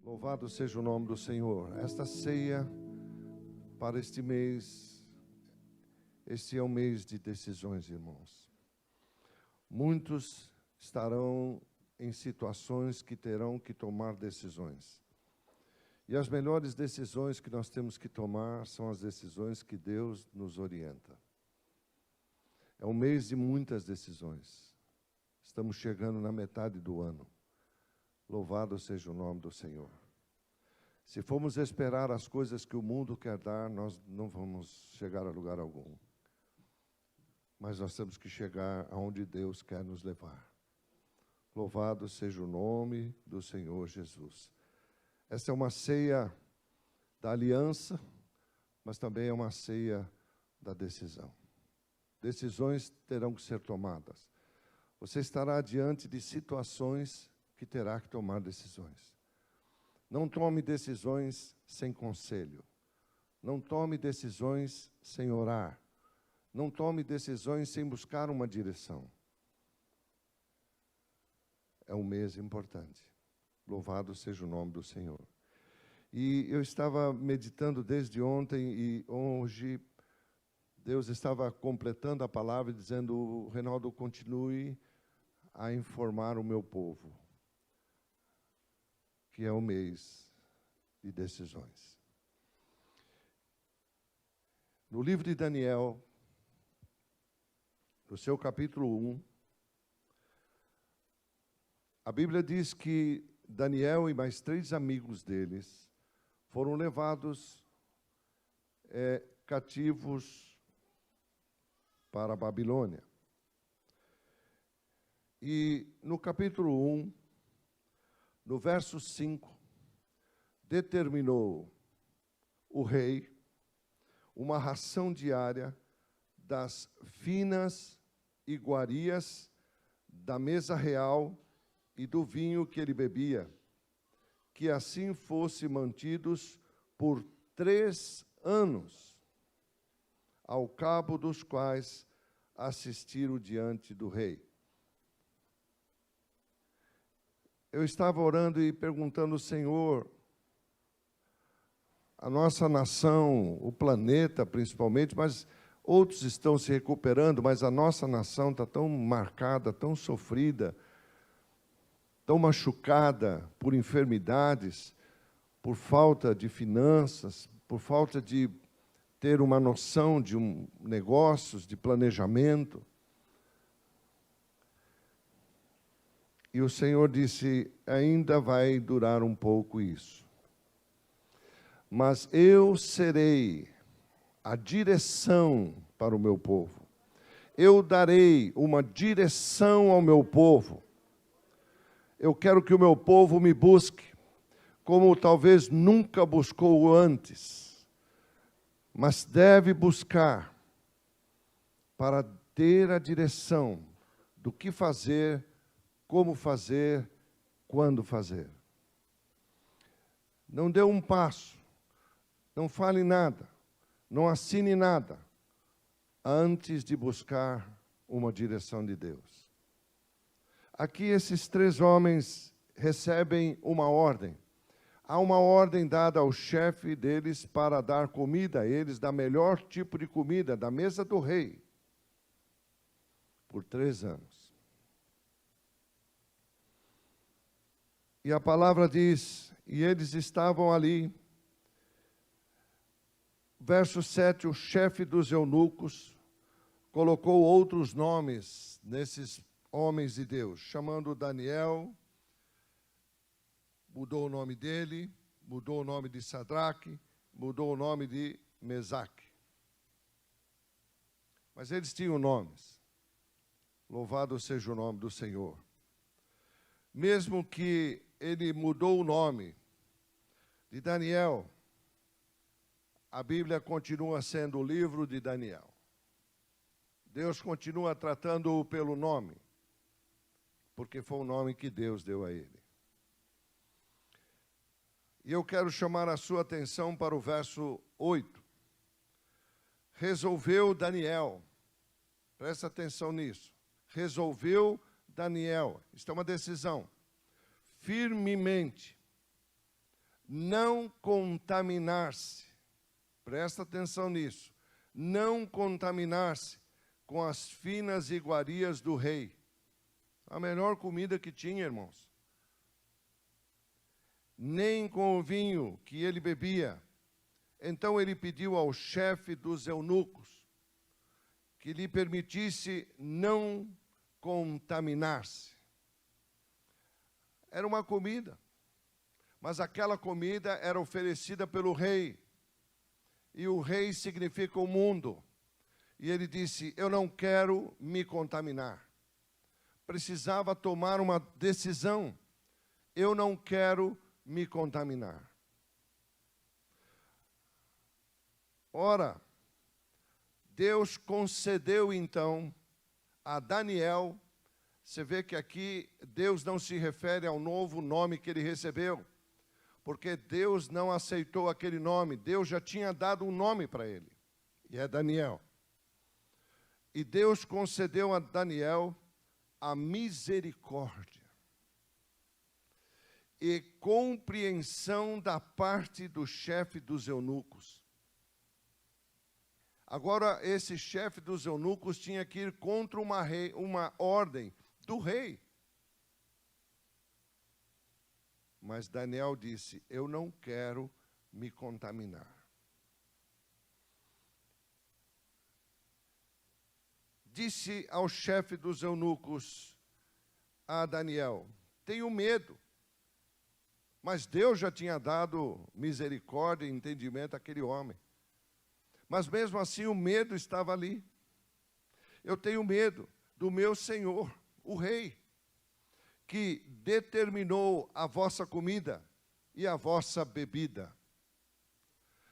Louvado seja o nome do Senhor. Esta ceia para este mês, este é um mês de decisões, irmãos. Muitos estarão em situações que terão que tomar decisões. E as melhores decisões que nós temos que tomar são as decisões que Deus nos orienta. É um mês de muitas decisões. Estamos chegando na metade do ano. Louvado seja o nome do Senhor. Se formos esperar as coisas que o mundo quer dar, nós não vamos chegar a lugar algum. Mas nós temos que chegar aonde Deus quer nos levar. Louvado seja o nome do Senhor Jesus. Esta é uma ceia da aliança, mas também é uma ceia da decisão. Decisões terão que ser tomadas. Você estará diante de situações que terá que tomar decisões. Não tome decisões sem conselho. Não tome decisões sem orar. Não tome decisões sem buscar uma direção. É um mês importante. Louvado seja o nome do Senhor. E eu estava meditando desde ontem e hoje Deus estava completando a palavra dizendo: Reinaldo, continue a informar o meu povo, que é o mês de decisões. No livro de Daniel, no seu capítulo 1, a Bíblia diz que Daniel e mais 3 amigos deles foram levados cativos para a Babilônia. E no capítulo 1, no verso 5, determinou o rei uma ração diária das finas iguarias da mesa real e do vinho que ele bebia, que assim fosse mantidos por 3 anos, ao cabo dos quais assistiram diante do rei. Eu estava orando e perguntando ao Senhor, a nossa nação, o planeta principalmente, mas outros estão se recuperando, mas a nossa nação está tão marcada, tão sofrida, tão machucada por enfermidades, por falta de finanças, por falta de ter uma noção de negócios, de planejamento. E o Senhor disse: ainda vai durar um pouco isso. Mas eu serei a direção para o meu povo. Eu darei uma direção ao meu povo. Eu quero que o meu povo me busque, como talvez nunca buscou antes. Mas deve buscar para ter a direção do que fazer, como fazer, quando fazer. Não dê um passo, não fale nada, não assine nada, antes de buscar uma direção de Deus. Aqui esses 3 homens recebem uma ordem. Há uma ordem dada ao chefe deles para dar comida a eles, da melhor tipo de comida, da mesa do rei, por 3 anos. E a palavra diz, e eles estavam ali. Verso 7, o chefe dos eunucos colocou outros nomes nesses homens de Deus, chamando Daniel, mudou o nome dele, mudou o nome de Sadraque, mudou o nome de Mesaque. Mas eles tinham nomes. Louvado seja o nome do Senhor. Mesmo que ele mudou o nome de Daniel, a Bíblia continua sendo o livro de Daniel. Deus continua tratando-o pelo nome, porque foi o nome que Deus deu a ele. E eu quero chamar a sua atenção para o verso 8. Resolveu Daniel, presta atenção nisso, resolveu Daniel, isto é uma decisão, firmemente não contaminar-se, presta atenção nisso, não contaminar-se com as finas iguarias do rei. A melhor comida que tinha, irmãos. Nem com o vinho que ele bebia. Então ele pediu ao chefe dos eunucos que lhe permitisse não contaminar-se. Era uma comida, mas aquela comida era oferecida pelo rei. E o rei significa o mundo. E ele disse, eu não quero me contaminar. Precisava tomar uma decisão. Eu não quero me contaminar. Ora, Deus concedeu então a Daniel, você vê que aqui Deus não se refere ao novo nome que ele recebeu, porque Deus não aceitou aquele nome, Deus já tinha dado um nome para ele, e é Daniel. E Deus concedeu a Daniel a misericórdia e compreensão da parte do chefe dos eunucos. Agora, esse chefe dos eunucos tinha que ir contra uma ordem do rei. Mas Daniel disse, eu não quero me contaminar. Disse ao chefe dos eunucos, a Daniel, tenho medo. Mas Deus já tinha dado misericórdia e entendimento àquele homem. Mas mesmo assim o medo estava ali. Eu tenho medo do meu Senhor, o rei, que determinou a vossa comida e a vossa bebida.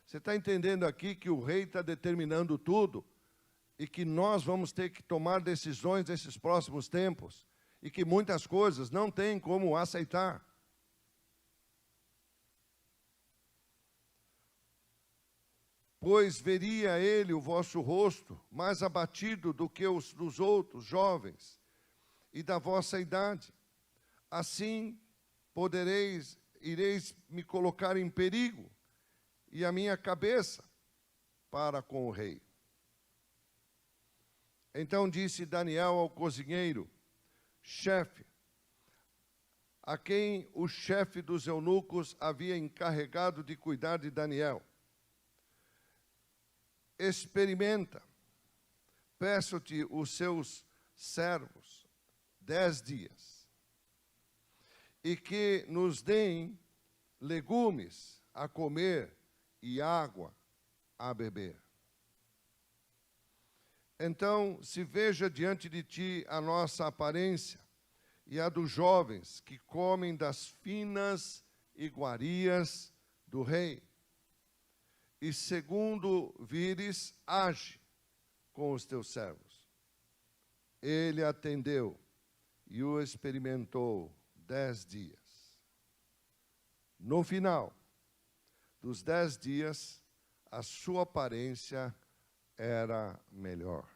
Você está entendendo aqui que o rei está determinando tudo e que nós vamos ter que tomar decisões nesses próximos tempos e que muitas coisas não tem como aceitar. Pois veria ele o vosso rosto mais abatido do que os dos outros jovens e da vossa idade. Assim ireis me colocar em perigo e a minha cabeça para com o rei. Então disse Daniel ao cozinheiro, chefe, a quem o chefe dos eunucos havia encarregado de cuidar de Daniel, experimenta, peço-te os seus servos 10 dias, e que nos deem legumes a comer e água a beber. Então se veja diante de ti a nossa aparência e a dos jovens que comem das finas iguarias do rei. E segundo vires, age com os teus servos. Ele atendeu e o experimentou 10 dias. No final dos 10 dias, a sua aparência era melhor.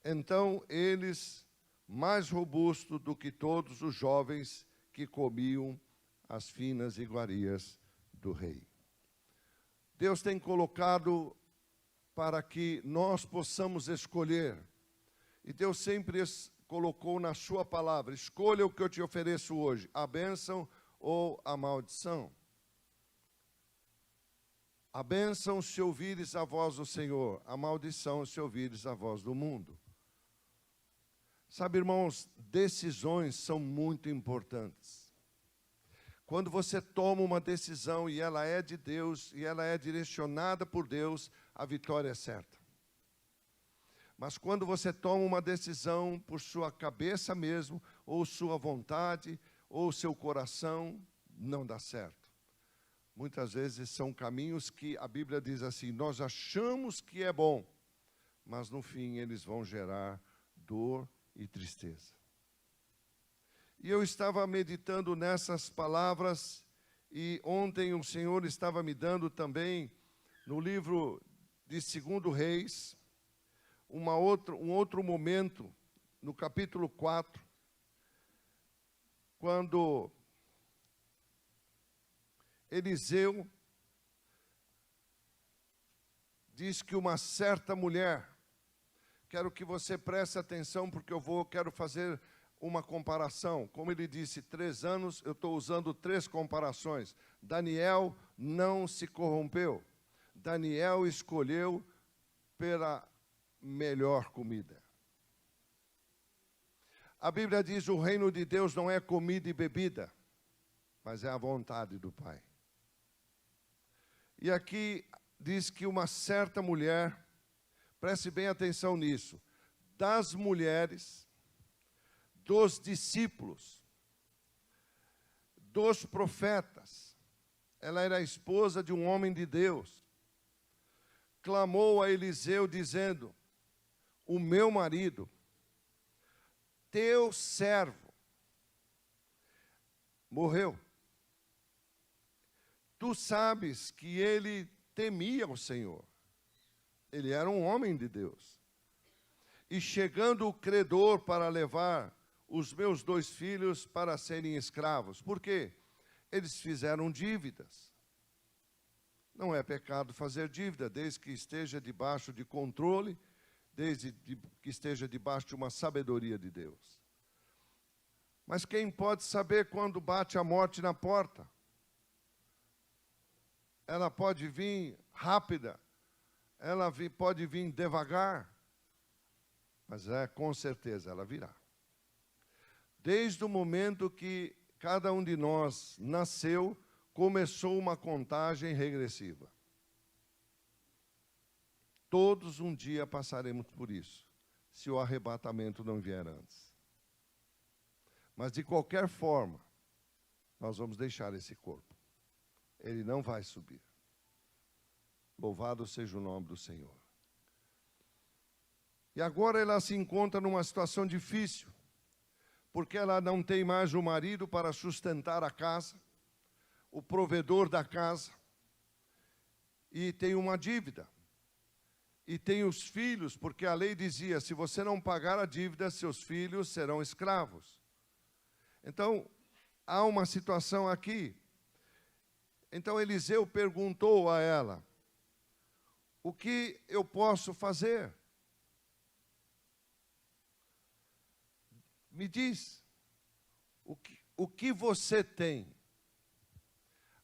Então eles, mais robustos do que todos os jovens que comiam as finas iguarias do rei. Deus tem colocado para que nós possamos escolher. E Deus sempre colocou na sua palavra, escolha o que eu te ofereço hoje, a bênção ou a maldição. A bênção se ouvires a voz do Senhor, a maldição se ouvires a voz do mundo. Sabe, irmãos, decisões são muito importantes. Quando você toma uma decisão e ela é de Deus, e ela é direcionada por Deus, a vitória é certa. Mas quando você toma uma decisão por sua cabeça mesmo, ou sua vontade, ou seu coração, não dá certo. Muitas vezes são caminhos que a Bíblia diz assim, nós achamos que é bom, mas no fim eles vão gerar dor e tristeza. E eu estava meditando nessas palavras, e ontem o Senhor estava me dando também, no livro de 2 Reis, um outro momento, no capítulo 4, quando Eliseu diz que uma certa mulher, quero que você preste atenção, porque quero fazer uma comparação. Como ele disse, 3 anos, eu estou usando 3 comparações. Daniel não se corrompeu. Daniel escolheu pela melhor comida. A Bíblia diz, o reino de Deus não é comida e bebida, mas é a vontade do Pai. E aqui diz que uma certa mulher, preste bem atenção nisso, das mulheres, dos discípulos, dos profetas, ela era a esposa de um homem de Deus, clamou a Eliseu dizendo, o meu marido, teu servo, morreu. Tu sabes que ele temia o Senhor. Ele era um homem de Deus. E chegando o credor para levar os meus 2 filhos para serem escravos. Por quê? Eles fizeram dívidas. Não é pecado fazer dívida, desde que esteja debaixo de controle, desde que esteja debaixo de uma sabedoria de Deus. Mas quem pode saber quando bate a morte na porta? Ela pode vir rápida, ela pode vir devagar, mas com certeza ela virá. Desde o momento que cada um de nós nasceu, começou uma contagem regressiva. Todos um dia passaremos por isso, se o arrebatamento não vier antes. Mas de qualquer forma, nós vamos deixar esse corpo. Ele não vai subir. Louvado seja o nome do Senhor. E agora ela se encontra numa situação difícil, porque ela não tem mais o marido para sustentar a casa, o provedor da casa, e tem uma dívida. E tem os filhos, porque a lei dizia, se você não pagar a dívida, seus filhos serão escravos. Então, há uma situação aqui. Então Eliseu perguntou a ela, o que eu posso fazer? Me diz, o que você tem?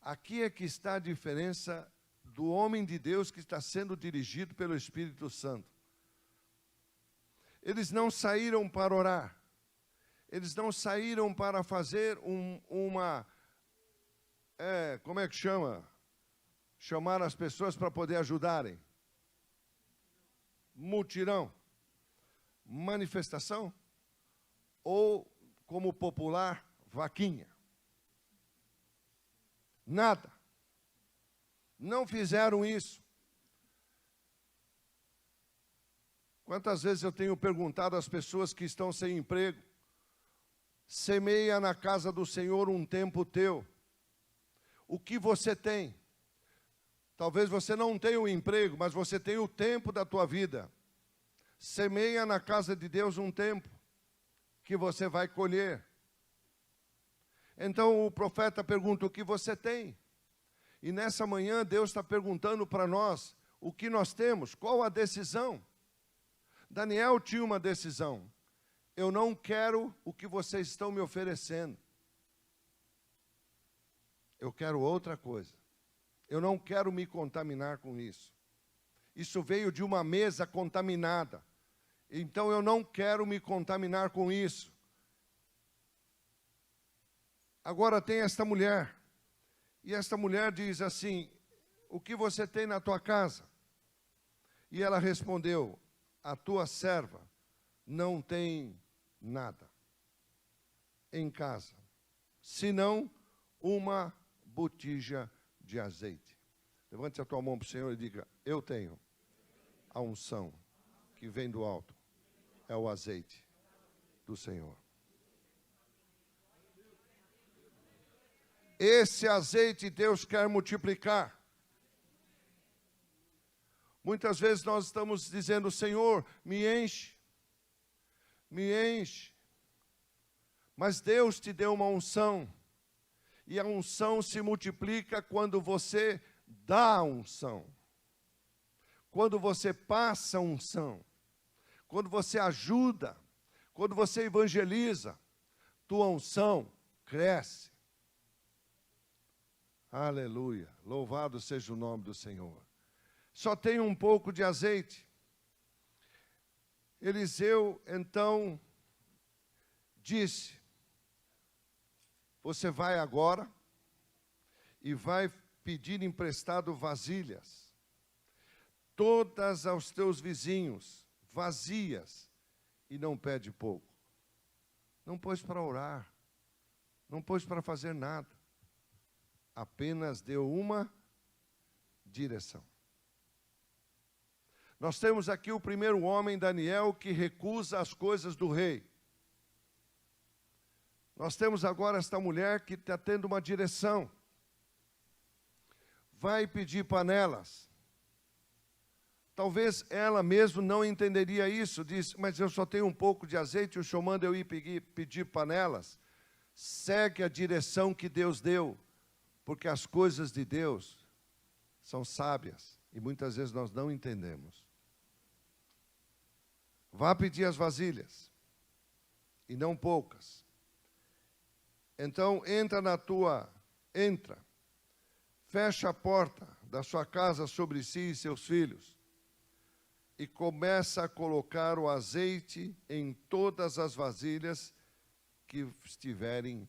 Aqui é que está a diferença do homem de Deus que está sendo dirigido pelo Espírito Santo. Eles não saíram para orar. Eles não saíram para fazer como é que chama? Chamar as pessoas para poder ajudarem. Mutirão. Manifestação. Ou, como popular, vaquinha. Nada. Não fizeram isso. Quantas vezes eu tenho perguntado às pessoas que estão sem emprego, semeia na casa do Senhor um tempo teu. O que você tem? Talvez você não tenha o emprego, mas você tem o tempo da tua vida. Semeia na casa de Deus um tempo que você vai colher. Então o profeta pergunta, o que você tem? E nessa manhã Deus está perguntando para nós, o que nós temos? Qual a decisão? Daniel tinha uma decisão. Eu não quero o que vocês estão me oferecendo. Eu quero outra coisa. Eu não quero me contaminar com isso. Isso veio de uma mesa contaminada. Então eu não quero me contaminar com isso. Agora tem esta mulher. E esta mulher diz assim, o que você tem na tua casa? E ela respondeu, a tua serva não tem nada em casa, senão uma botija de azeite. Levante a tua mão para o Senhor e diga, eu tenho a unção que vem do alto, é o azeite do Senhor. Esse azeite Deus quer multiplicar. Muitas vezes nós estamos dizendo, Senhor, me enche, me enche. Mas Deus te deu uma unção. E a unção se multiplica quando você dá a unção. Quando você passa a unção. Quando você ajuda. Quando você evangeliza. Tua unção cresce. Aleluia. Louvado seja o nome do Senhor. Só tem um pouco de azeite. Eliseu, então, disse: você vai agora e vai pedir emprestado vasilhas, todas aos teus vizinhos, vazias, e não pede pouco. Não pôs para orar, não pôs para fazer nada, apenas deu uma direção. Nós temos aqui o primeiro homem, Daniel, que recusa as coisas do rei. Nós temos agora esta mulher que está tendo uma direção. Vai pedir panelas. Talvez ela mesmo não entenderia isso. Diz, mas eu só tenho um pouco de azeite, o senhor manda eu ir pedir panelas. Segue a direção que Deus deu, porque as coisas de Deus são sábias e muitas vezes nós não entendemos. Vá pedir as vasilhas, e não poucas. Então, entra, fecha a porta da sua casa sobre si e seus filhos, e começa a colocar o azeite em todas as vasilhas que estiverem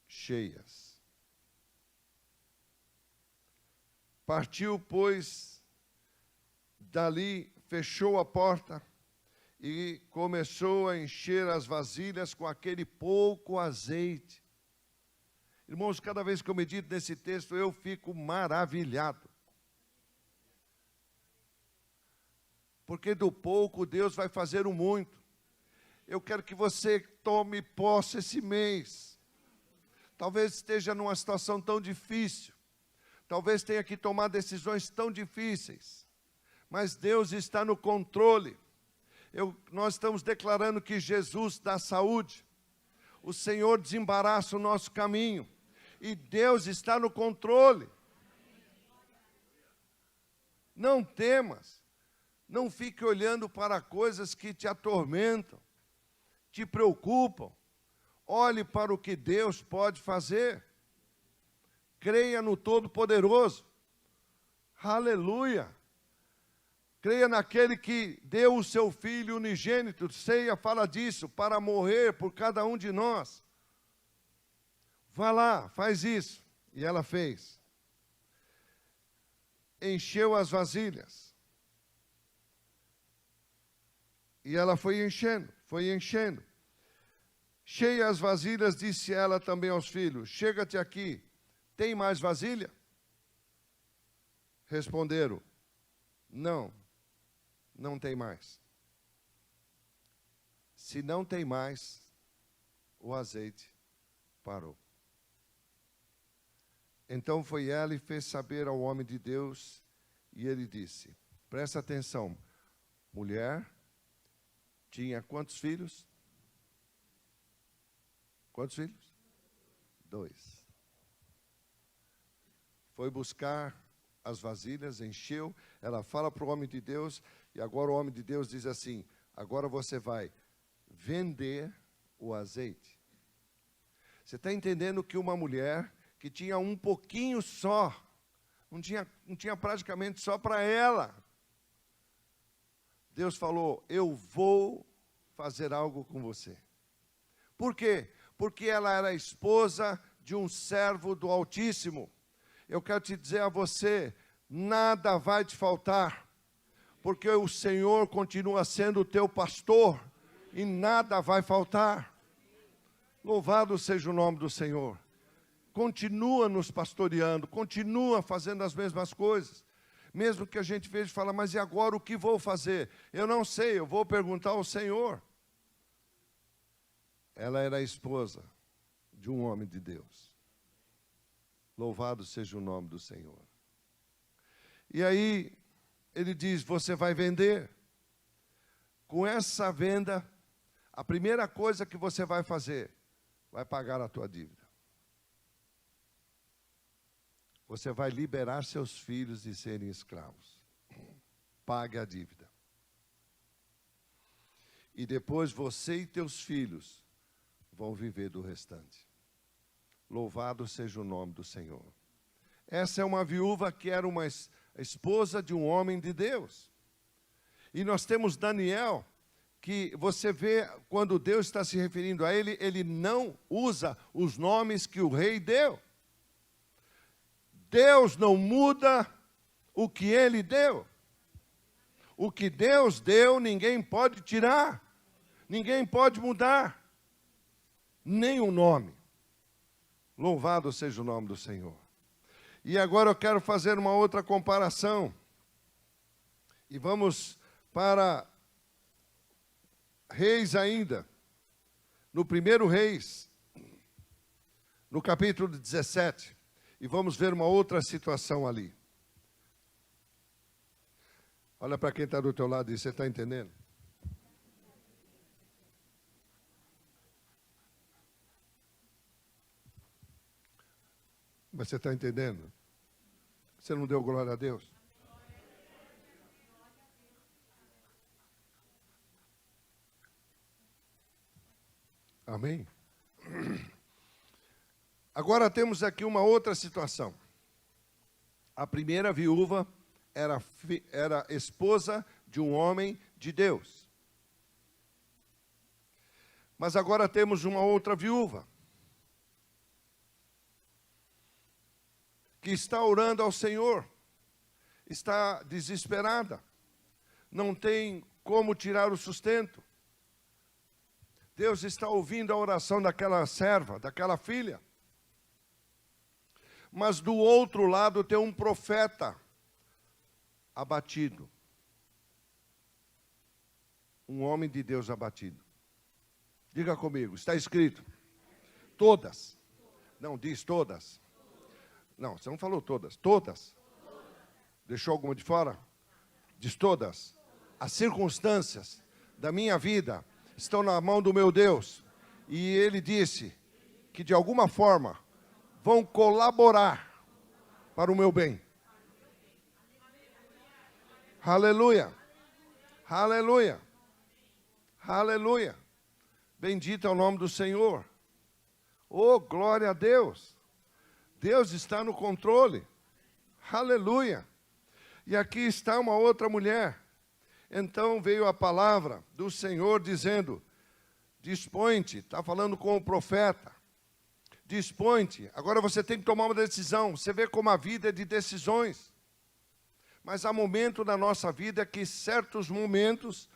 cheias. Partiu, pois, dali, fechou a porta, e começou a encher as vasilhas com aquele pouco azeite. Irmãos, cada vez que eu medito nesse texto, eu fico maravilhado. Porque do pouco Deus vai fazer o muito. Eu quero que você tome posse esse mês. Talvez esteja numa situação tão difícil. Talvez tenha que tomar decisões tão difíceis. Mas Deus está no controle. Nós estamos declarando que Jesus dá saúde. O Senhor desembaraça o nosso caminho. E Deus está no controle. Não temas. Não fique olhando para coisas que te atormentam, te preocupam. Olhe para o que Deus pode fazer. Creia no Todo-Poderoso. Aleluia. Creia naquele que deu o seu Filho unigênito. Ceia fala disso, para morrer por cada um de nós. Vá lá, faz isso. E ela fez. Encheu as vasilhas. E ela foi enchendo, foi enchendo. Cheia as vasilhas, disse ela também aos filhos: chega-te aqui, tem mais vasilha? Responderam: não, não tem mais. Se não tem mais, o azeite parou. Então foi ela e fez saber ao homem de Deus, e ele disse: presta atenção, mulher, tinha quantos filhos? Quantos filhos? 2. Foi buscar as vasilhas, encheu, ela fala para o homem de Deus, e agora o homem de Deus diz assim: agora você vai vender o azeite. Você está entendendo que uma mulher que tinha um pouquinho só, não tinha praticamente só para ela, Deus falou: eu vou fazer algo com você. Por quê? Porque ela era esposa de um servo do Altíssimo. Eu quero te dizer a você, nada vai te faltar, porque o Senhor continua sendo o teu pastor, e nada vai faltar. Louvado seja o nome do Senhor. Continua nos pastoreando, continua fazendo as mesmas coisas. Mesmo que a gente veja e fala: mas e agora o que vou fazer? Eu não sei, eu vou perguntar ao Senhor. Ela era a esposa de um homem de Deus. Louvado seja o nome do Senhor. E aí, ele diz: você vai vender. Com essa venda, a primeira coisa que você vai fazer, vai pagar a tua dívida. você vai liberar seus filhos de serem escravos. Pague a dívida. E depois você e teus filhos vão viver do restante. Louvado seja o nome do Senhor. Essa é uma viúva que era uma esposa de um homem de Deus. E nós temos Daniel, que você vê, quando Deus está se referindo a ele, ele não usa os nomes que o rei deu. Deus não muda o que ele deu. O que Deus deu, ninguém pode tirar. Ninguém pode mudar. Nem o nome. Louvado seja o nome do Senhor. E agora eu quero fazer uma outra comparação. E vamos para Reis ainda. No primeiro Reis, no capítulo 17. E vamos ver uma outra situação ali. Olha para quem está do teu lado e você está entendendo? Mas você está entendendo? Você não deu glória a Deus? Amém? Agora temos aqui uma outra situação. A primeira viúva era esposa de um homem de Deus. Mas agora temos uma outra viúva, que está orando ao Senhor, está desesperada, não tem como tirar o sustento. Deus está ouvindo a oração daquela serva, daquela filha. Mas do outro lado tem um profeta abatido. Um homem de Deus abatido. Diga comigo, está escrito. Todas. Não, diz todas. Não, você não falou todas. Todas. Deixou alguma de fora? Diz todas. As circunstâncias da minha vida estão na mão do meu Deus. E Ele disse que de alguma forma vão colaborar para o meu bem. Aleluia. Aleluia. Aleluia. Bendito é o nome do Senhor. Oh, glória a Deus. Deus está no controle. Aleluia. E aqui está uma outra mulher. Então veio a palavra do Senhor dizendo, dispõe-te, está falando com o profeta. Dispõe-te, agora você tem que tomar uma decisão. Você vê como a vida é de decisões. Mas há momento na nossa vida que certos momentos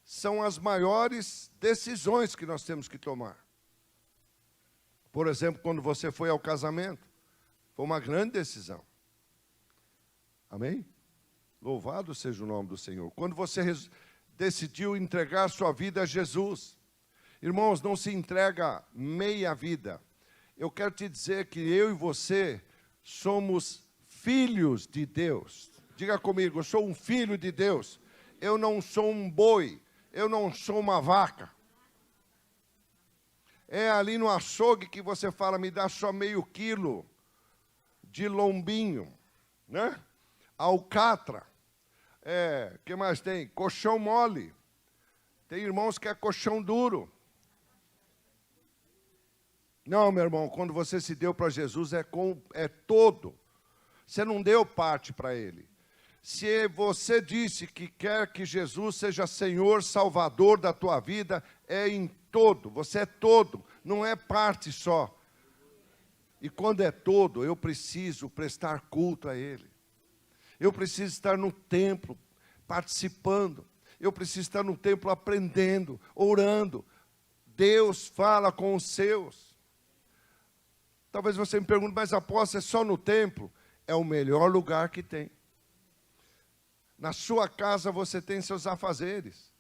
são as maiores decisões que nós temos que tomar. Por exemplo, quando você foi ao casamento, foi uma grande decisão. Amém? Louvado seja o nome do Senhor. Quando você decidiu entregar sua vida a Jesus, irmãos, não se entrega meia vida. Eu quero te dizer que eu e você somos filhos de Deus. Diga comigo, eu sou um filho de Deus. Eu não sou um boi, eu não sou uma vaca. É ali no açougue que você fala, me dá só meio quilo de lombinho, né? Alcatra. Que mais tem? Colchão mole. Tem irmãos que é colchão duro. Não, meu irmão, quando você se deu para Jesus é todo. Você não deu parte para Ele. Se você disse que quer que Jesus seja Senhor, Salvador da tua vida, é em todo. Você é todo, não é parte só. E quando é todo, eu preciso prestar culto a Ele. Eu preciso estar no templo, participando. Eu preciso estar no templo aprendendo, orando. Deus fala com os seus. Talvez você me pergunte, mas apóstolo, é só no templo? É o melhor lugar que tem. Na sua casa você tem seus afazeres.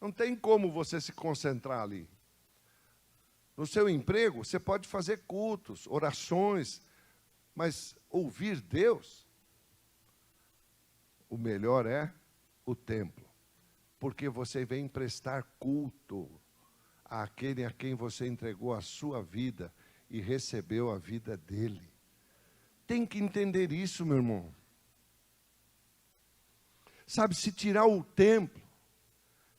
Não tem como você se concentrar ali. No seu emprego, você pode fazer cultos, orações, mas ouvir Deus, o melhor é o templo. Porque você vem prestar culto àquele a quem você entregou a sua vida e recebeu a vida dele. Tem que entender isso, meu irmão. Sabe, se tirar o templo,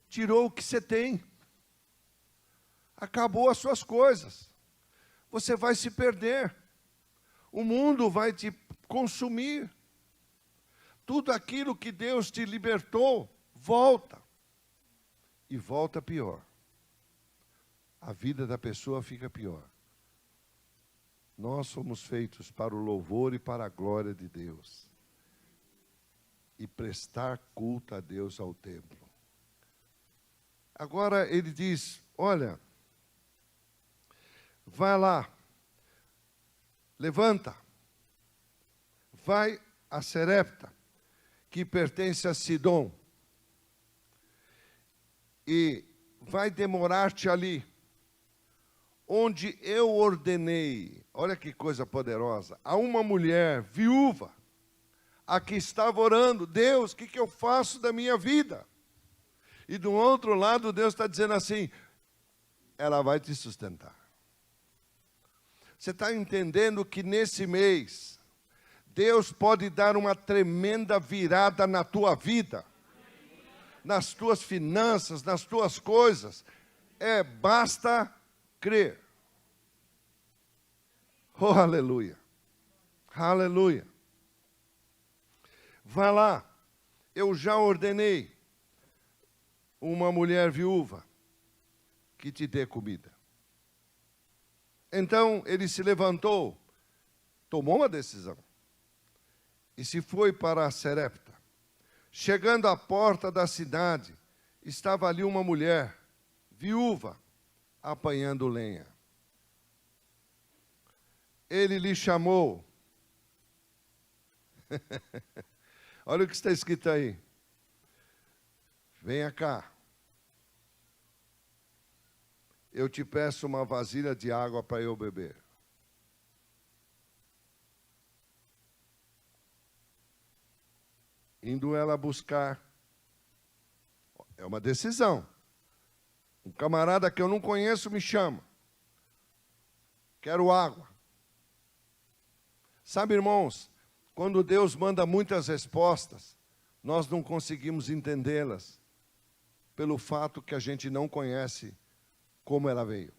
tirou o que você tem. Acabou as suas coisas. Você vai se perder. O mundo vai te consumir. Tudo aquilo que Deus te libertou, volta. E volta pior. A vida da pessoa fica pior. Nós somos feitos para o louvor e para a glória de Deus. E prestar culto a Deus ao templo. Agora ele diz, olha, vai lá, levanta, vai a Serepta, que pertence a Sidom, e vai demorar-te ali, onde eu ordenei, olha que coisa poderosa, a uma mulher viúva, a que estava orando, Deus, o que eu faço da minha vida? E do outro lado, Deus está dizendo assim, ela vai te sustentar. Você está entendendo que nesse mês, Deus pode dar uma tremenda virada na tua vida, nas tuas finanças, nas tuas coisas. Basta crer. Oh, aleluia. Aleluia. Vá lá, eu já ordenei uma mulher viúva que te dê comida. Então ele se levantou, tomou uma decisão e se foi para Serepta. Chegando à porta da cidade, estava ali uma mulher viúva apanhando lenha. Ele lhe chamou. Olha o que está escrito aí. Venha cá. Eu te peço uma vasilha de água para eu beber. Indo ela buscar. É uma decisão. Um camarada que eu não conheço me chama. Quero água. Sabe, irmãos, quando Deus manda muitas respostas, nós não conseguimos entendê-las, pelo fato que a gente não conhece como ela veio.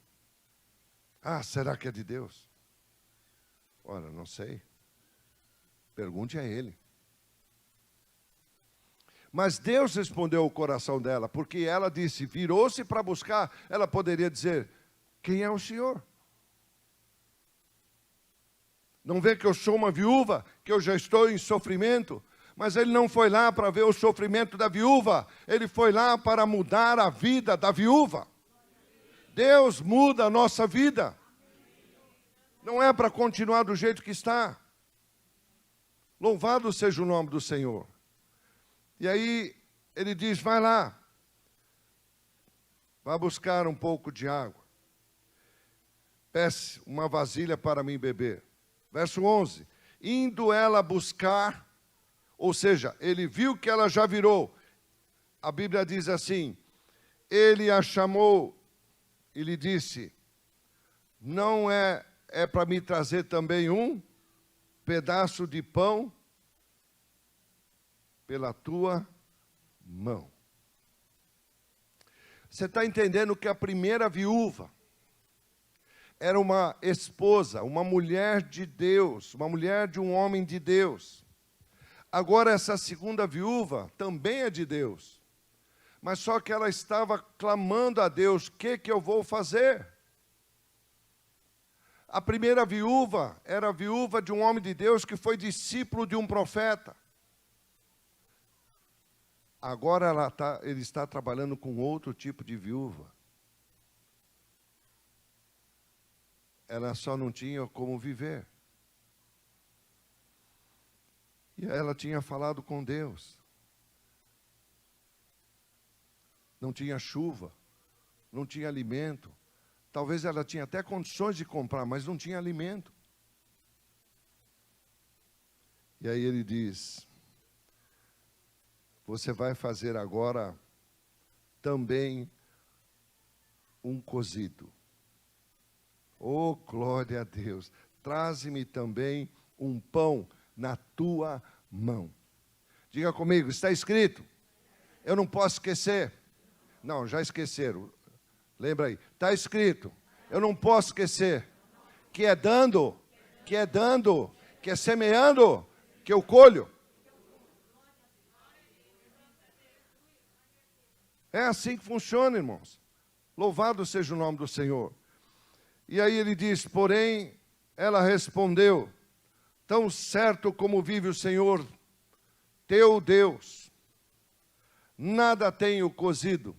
Ah, será que é de Deus? Ora, não sei. Pergunte a Ele. Mas Deus respondeu o coração dela, porque ela disse, virou-se para buscar, ela poderia dizer, quem é o Senhor? Não vê que eu sou uma viúva, que eu já estou em sofrimento? Mas ele não foi lá para ver o sofrimento da viúva, ele foi lá para mudar a vida da viúva. Deus muda a nossa vida. Não é para continuar do jeito que está. Louvado seja o nome do Senhor. E aí ele diz, vai lá, vá buscar um pouco de água. Peça uma vasilha para mim beber. Verso 11, indo ela buscar, ou seja, ele viu que ela já virou. A Bíblia diz assim, ele a chamou e lhe disse, não é para me trazer também um pedaço de pão pela tua mão. Você está entendendo que a primeira viúva era uma esposa, uma mulher de Deus, uma mulher de um homem de Deus. Agora essa segunda viúva também é de Deus. Mas só que ela estava clamando a Deus, o que eu vou fazer? A primeira viúva era a viúva de um homem de Deus que foi discípulo de um profeta. Agora ele está trabalhando com outro tipo de viúva. Ela só não tinha como viver. E ela tinha falado com Deus. Não tinha chuva, não tinha alimento. Talvez ela tinha até condições de comprar, mas não tinha alimento. E aí ele diz, você vai fazer agora também um cozido. Oh, glória a Deus. Traze-me também um pão na tua mão. Diga comigo, está escrito? Eu não posso esquecer. Não, já esqueceram. Lembra aí. Está escrito. Eu não posso esquecer. Que é dando, que é semeando, que eu colho. É assim que funciona, irmãos. Louvado seja o nome do Senhor. E aí ele diz, porém, ela respondeu, tão certo como vive o Senhor, teu Deus, nada tenho cozido,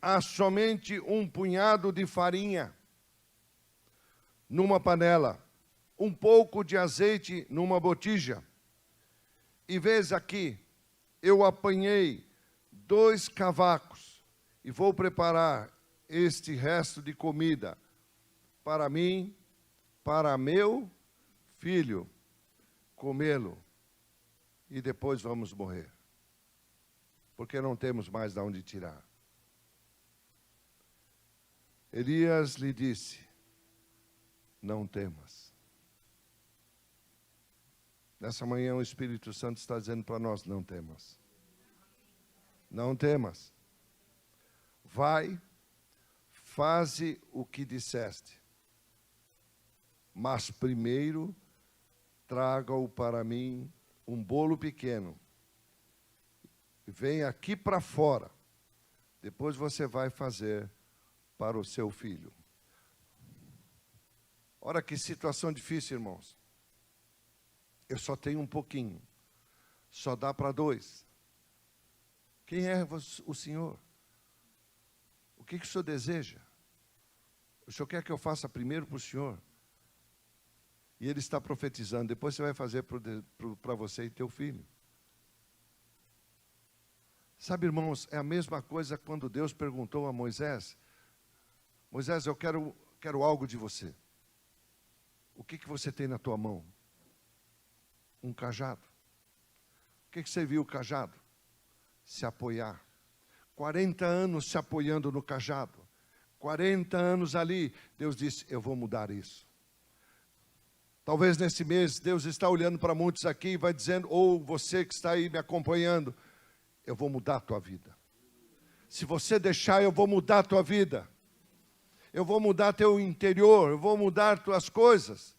há somente um punhado de farinha numa panela, um pouco de azeite numa botija. E vês aqui, eu apanhei 2 cavacos e vou preparar este resto de comida para mim, para meu filho, comê-lo, e depois vamos morrer, porque não temos mais de onde tirar. Elias lhe disse, não temas. Nessa manhã o Espírito Santo está dizendo para nós, não temas. Não temas. Vai, faze o que disseste, mas primeiro traga-o para mim um bolo pequeno. Vem aqui para fora. Depois você vai fazer para o seu filho. Olha que situação difícil, irmãos. Eu só tenho um pouquinho. Só dá para 2. Quem é o Senhor? O que o Senhor deseja? O Senhor quer que eu faça primeiro para o Senhor? E Ele está profetizando. Depois você vai fazer para você e teu filho. Sabe, irmãos, é a mesma coisa quando Deus perguntou a Moisés. Moisés, eu quero algo de você. O que você tem na tua mão? Um cajado. O que você viu o cajado? Se apoiar. 40 anos se apoiando no cajado. 40 anos ali. Deus disse, eu vou mudar isso. Talvez nesse mês, Deus está olhando para muitos aqui e vai dizendo, ou você que está aí me acompanhando, eu vou mudar a tua vida. Se você deixar, eu vou mudar a tua vida. Eu vou mudar teu interior, eu vou mudar tuas coisas.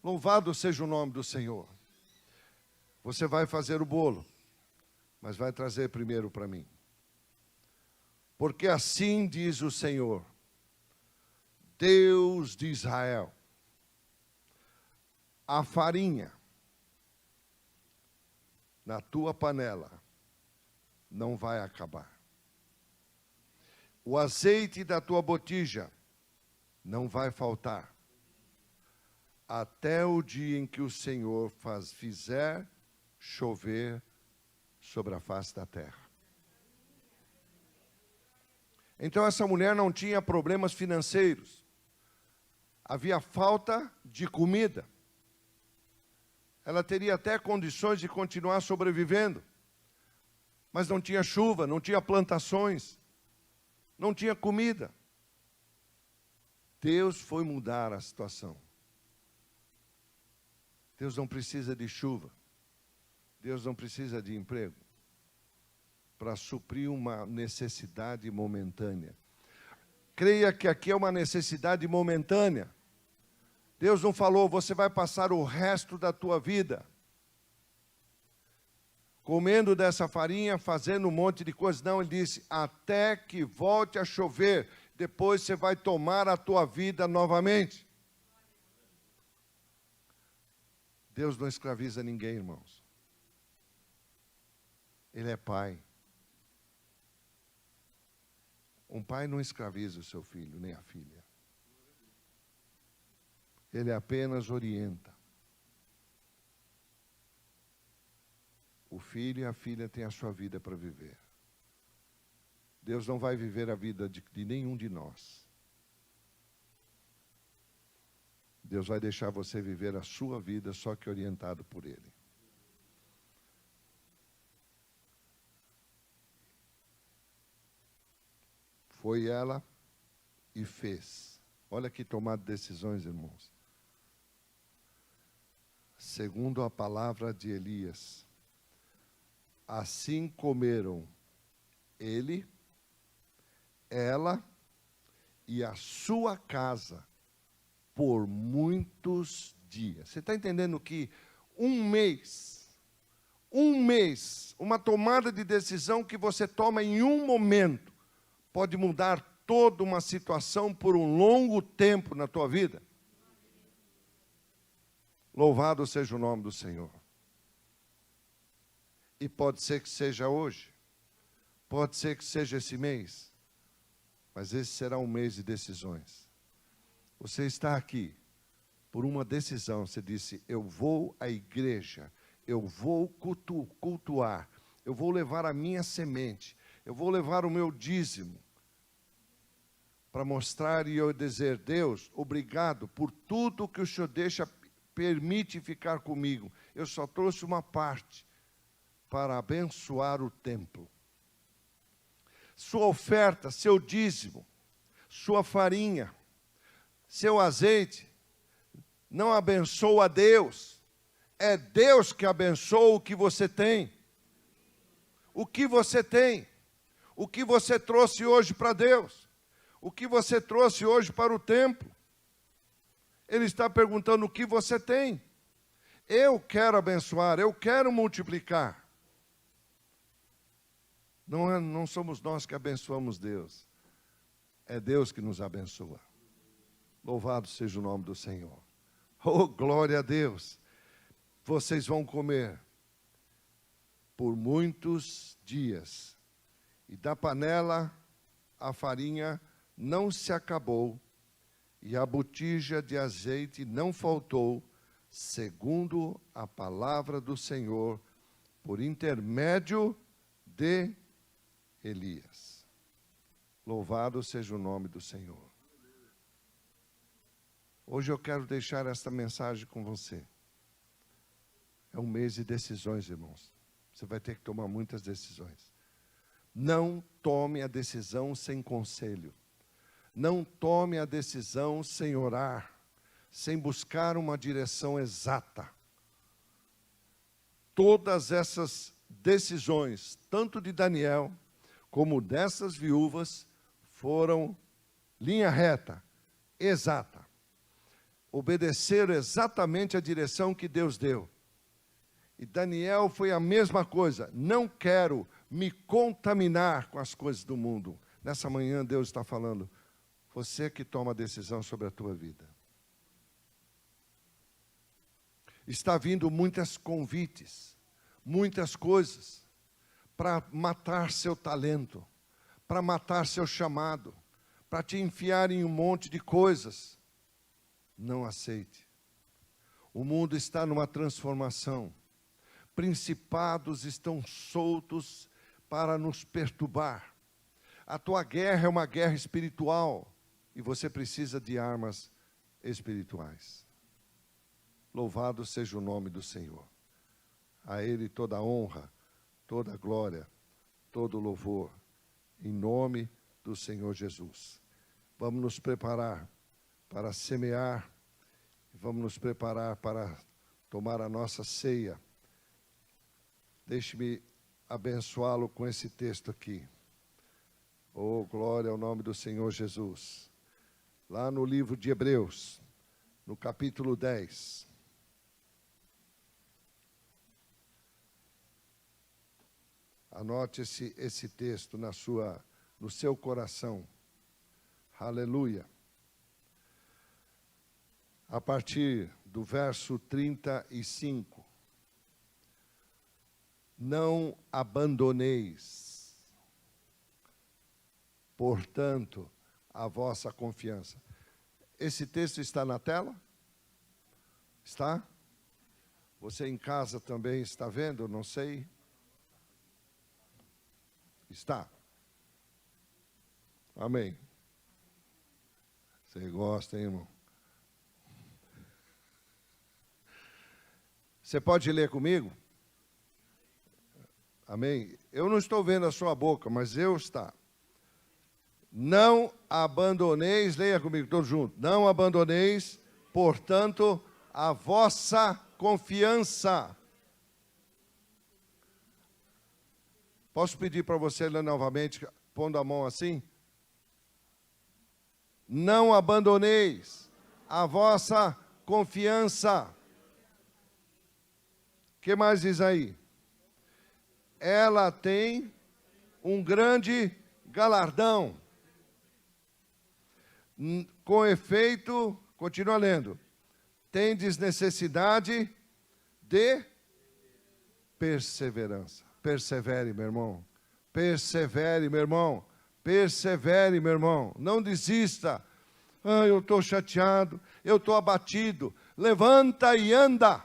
Louvado seja o nome do Senhor. Você vai fazer o bolo, mas vai trazer primeiro para mim. Porque assim diz o Senhor, Deus de Israel, a farinha na tua panela não vai acabar. O azeite da tua botija não vai faltar. Até o dia em que o Senhor fizer chover sobre a face da terra. Então essa mulher não tinha problemas financeiros. Havia falta de comida. Ela teria até condições de continuar sobrevivendo. Mas não tinha chuva, não tinha plantações, não tinha comida. Deus foi mudar a situação. Deus não precisa de chuva. Deus não precisa de emprego para suprir uma necessidade momentânea. Creia que aqui é uma necessidade momentânea. Deus não falou, você vai passar o resto da tua vida comendo dessa farinha, fazendo um monte de coisas. Não, Ele disse, até que volte a chover, depois você vai tomar a tua vida novamente. Deus não escraviza ninguém, irmãos. Ele é pai. Um pai não escraviza o seu filho, nem a filha. Ele apenas orienta. O filho e a filha têm a sua vida para viver. Deus não vai viver a vida de nenhum de nós. Deus vai deixar você viver a sua vida, só que orientado por Ele. Foi ela e fez. Olha que tomada de decisões, irmãos. Segundo a palavra de Elias, assim comeram ele, ela e a sua casa por muitos dias. Você está entendendo que um mês, uma tomada de decisão que você toma em um momento, pode mudar toda uma situação por um longo tempo na tua vida? Louvado seja o nome do Senhor. E pode ser que seja hoje, pode ser que seja esse mês, mas esse será um mês de decisões. Você está aqui por uma decisão, você disse, eu vou à igreja, eu vou cultuar, eu vou levar a minha semente, eu vou levar o meu dízimo, para mostrar e eu dizer, Deus, obrigado por tudo que o Senhor permite ficar comigo. Eu só trouxe uma parte para abençoar o templo. Sua oferta, seu dízimo, sua farinha, seu azeite, não abençoa a Deus. É Deus que abençoa o que você tem. O que você tem. O que você trouxe hoje para Deus. O que você trouxe hoje para o templo. Ele está perguntando o que você tem. Eu quero abençoar, eu quero multiplicar. Não somos nós que abençoamos Deus. É Deus que nos abençoa. Louvado seja o nome do Senhor. Oh, glória a Deus. Vocês vão comer por muitos dias. E da panela a farinha não se acabou, e a botija de azeite não faltou, segundo a palavra do Senhor, por intermédio de Elias. Louvado seja o nome do Senhor. Hoje eu quero deixar esta mensagem com você. É um mês de decisões, irmãos. Você vai ter que tomar muitas decisões. Não tome a decisão sem conselho. Não tome a decisão sem orar, sem buscar uma direção exata. Todas essas decisões, tanto de Daniel, como dessas viúvas, foram linha reta, exata. Obedeceram exatamente a direção que Deus deu. E Daniel foi a mesma coisa. Não quero me contaminar com as coisas do mundo. Nessa manhã Deus está falando, você que toma a decisão sobre a tua vida. Está vindo muitos convites, muitas coisas, para matar seu talento, para matar seu chamado, para te enfiar em um monte de coisas. Não aceite. O mundo está numa transformação. Principados estão soltos para nos perturbar. A tua guerra é uma guerra espiritual e você precisa de armas espirituais. Louvado seja o nome do Senhor. A Ele toda a honra, toda a glória, todo o louvor, em nome do Senhor Jesus. Vamos nos preparar para semear, vamos nos preparar para tomar a nossa ceia. Deixe-me abençoá-lo com esse texto aqui. Oh, glória ao nome do Senhor Jesus. Lá no livro de Hebreus, no capítulo 10. Anote esse texto no seu coração. Aleluia. A partir do verso 35. Não abandoneis, portanto, a vossa confiança. Esse texto está na tela? Está? Você em casa também está vendo? Não sei. Está. Amém. Você gosta, hein, irmão? Você pode ler comigo? Amém? Eu não estou vendo a sua boca, mas eu está. Não abandoneis, leia comigo todos juntos. Não abandoneis, portanto, a vossa confiança. Posso pedir para você ler novamente, pondo a mão assim? Não abandoneis a vossa confiança. O que mais diz aí? Ela tem um grande galardão. Com efeito, continua lendo, tendes necessidade de perseverança. Persevere, meu irmão. Persevere, meu irmão. Persevere, meu irmão. Não desista. Ah, eu estou chateado, eu estou abatido. Levanta e anda.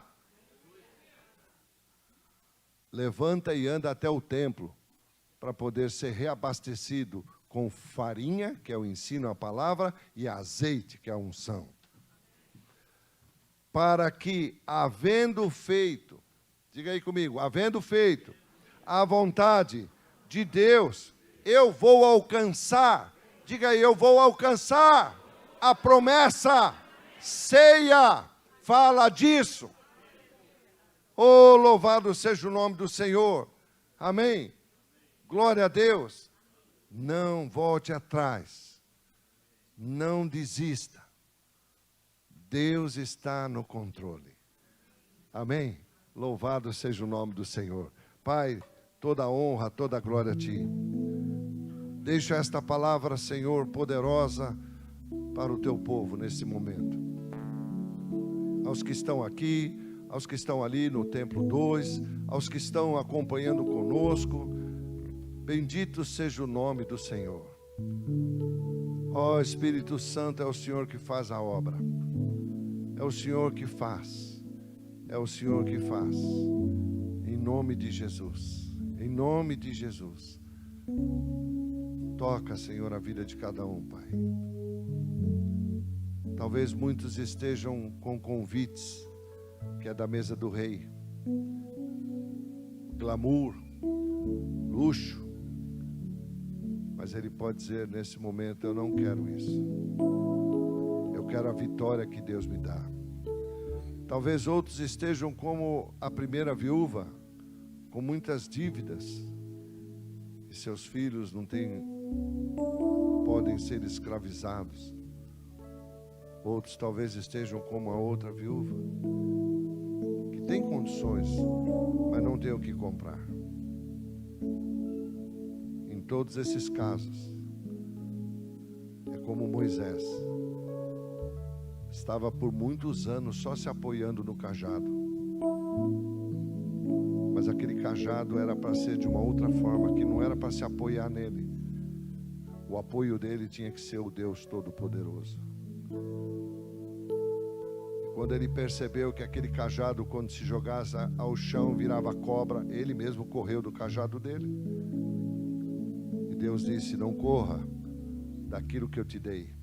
Levanta e anda até o templo, para poder ser reabastecido com farinha, que é o ensino, a palavra, e azeite, que é a unção. Para que, havendo feito, diga aí comigo, havendo feito a vontade de Deus, eu vou alcançar, diga aí, eu vou alcançar a promessa, ceia, fala disso. Oh, louvado seja o nome do Senhor, amém, glória a Deus. Não volte atrás, não desista, Deus está no controle, amém, louvado seja o nome do Senhor. Pai, toda a honra, toda a glória a Ti. Deixa esta palavra, Senhor, poderosa para o Teu povo nesse momento. Aos que estão aqui, aos que estão ali no Templo 2, aos que estão acompanhando conosco, bendito seja o nome do Senhor. Ó Espírito Santo, é o Senhor que faz a obra. É o Senhor que faz. É o Senhor que faz. Em nome de Jesus. Em nome de Jesus. Toca, Senhor, a vida de cada um, Pai. Talvez muitos estejam com convites, que é da mesa do rei. Glamour, luxo. Mas ele pode dizer nesse momento, eu não quero isso. Eu quero a vitória que Deus me dá. Talvez outros estejam como a primeira viúva, com muitas dívidas. E seus filhos podem ser escravizados. Outros talvez estejam como a outra viúva, que tem condições, mas não tem o que comprar. Em todos esses casos, é como Moisés. Estava por muitos anos só se apoiando no cajado. Mas aquele cajado era para ser de uma outra forma, que não era para se apoiar nele. O apoio dele tinha que ser o Deus Todo-Poderoso. Quando ele percebeu que aquele cajado, quando se jogasse ao chão, virava cobra, ele mesmo correu do cajado dele. E Deus disse, não corra daquilo que eu te dei.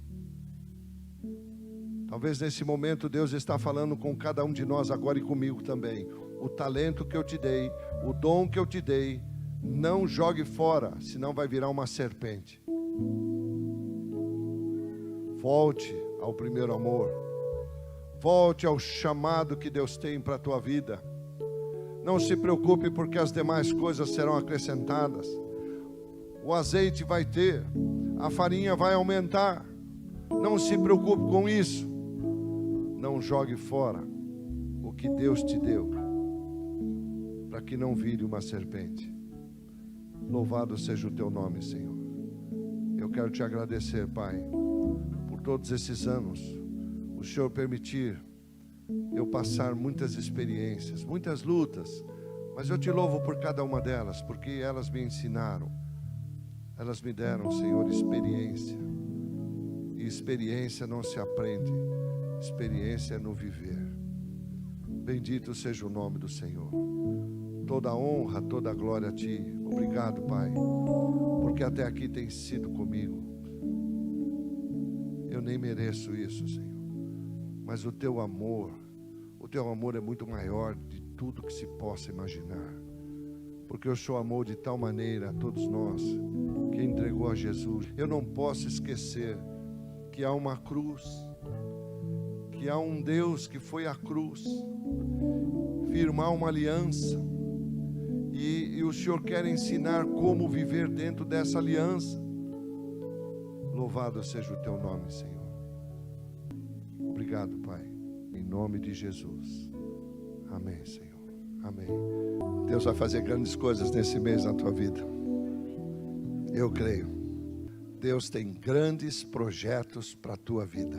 Talvez nesse momento Deus está falando com cada um de nós agora e comigo também. O talento que eu te dei, o dom que eu te dei, não jogue fora, senão vai virar uma serpente. Volte ao primeiro amor. Volte ao chamado que Deus tem para a tua vida. Não se preocupe porque as demais coisas serão acrescentadas. O azeite vai ter, a farinha vai aumentar. Não se preocupe com isso. Não jogue fora o que Deus te deu, para que não vire uma serpente. Louvado seja o teu nome, Senhor. Eu quero te agradecer, Pai, por todos esses anos. O Senhor permitir eu passar muitas experiências, muitas lutas, mas eu te louvo por cada uma delas, porque elas me ensinaram, elas me deram, Senhor, experiência. E experiência não se aprende, experiência é no viver. Bendito seja o nome do Senhor. Toda a honra, toda a glória a Ti. Obrigado, Pai, porque até aqui tem sido comigo. Eu nem mereço isso, Senhor, mas o Teu amor é muito maior de tudo que se possa imaginar, porque o Senhor amou de tal maneira a todos nós, que entregou a Jesus. Eu não posso esquecer que há uma cruz, que há um Deus que foi à cruz firmar uma aliança, e o Senhor quer ensinar como viver dentro dessa aliança. Louvado seja o teu nome, Senhor. Obrigado, Pai, em nome de Jesus. Amém, Senhor. Amém. Deus vai fazer grandes coisas nesse mês na tua vida. Eu creio. Deus tem grandes projetos para a tua vida.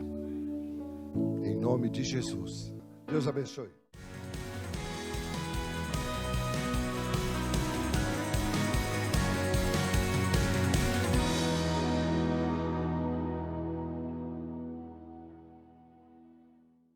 Em nome de Jesus. Deus abençoe.